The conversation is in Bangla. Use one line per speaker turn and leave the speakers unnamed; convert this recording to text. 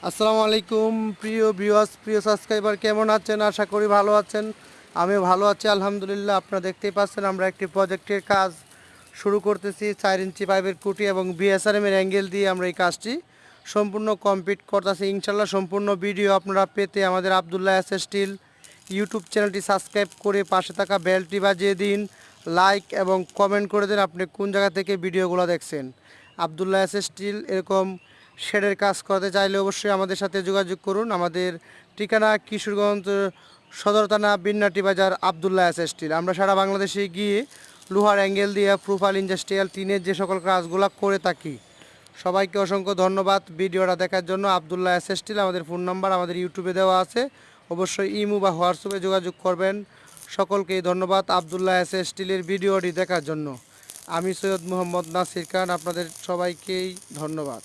আসসালামু আলাইকুম প্রিয় ভিউয়ার্স, প্রিয় সাবস্ক্রাইবার, কেমন আছেন? আশা করি ভালো আছেন। আমিও ভালো আছি আলহামদুলিল্লাহ। আপনারা দেখতেই পাচ্ছেন আমরা একটি প্রজেক্টের কাজ শুরু করতেছি। 4 ইঞ্চি পাইপের খুঁটি এবং বিএসআরএম এর অ্যাঙ্গেল দিয়ে আমরা এই কাজটি সম্পূর্ণ কমপ্লিট করতেছি ইনশাল্লাহ। সম্পূর্ণ ভিডিও আপনারা পেতে আমাদের আব্দুল্লাহ এস স্টিল ইউটিউব চ্যানেলটি সাবস্ক্রাইব করে পাশে থাকা বেলটি বাজিয়ে দিন, লাইক এবং কমেন্ট করে দিন আপনি কোন জায়গা থেকে ভিডিওগুলো দেখছেন। আব্দুল্লাহ এস স্টিল এরকম শেডের কাজ করতে চাইলে অবশ্যই আমাদের সাথে যোগাযোগ করুন। আমাদের ঠিকানা কিশোরগঞ্জ সদর থানা, বিন্নাটি বাজার, আব্দুল্লাহ এস স্টিল। আমরা সারা বাংলাদেশে গিয়ে লোহার অ্যাঙ্গেল দিয়ে প্রোফাইল, ইন্ডাস্ট্রিয়াল, টিনের যে সকল কাজগুলো করে থাকি। সবাইকে অসংখ্য ধন্যবাদ ভিডিওটা দেখার জন্য। আব্দুল্লাহ এস স্টিল আমাদের ফোন নাম্বার আমাদের ইউটিউবে দেওয়া আছে, অবশ্যই ইমো বা হোয়াটসঅ্যাপে যোগাযোগ করবেন। সকলকেই ধন্যবাদ আব্দুল্লাহ এস স্টিলের ভিডিওটি দেখার জন্য। আমি সৈয়দ মোহাম্মদ নাসির খান, আপনাদের সবাইকেই ধন্যবাদ।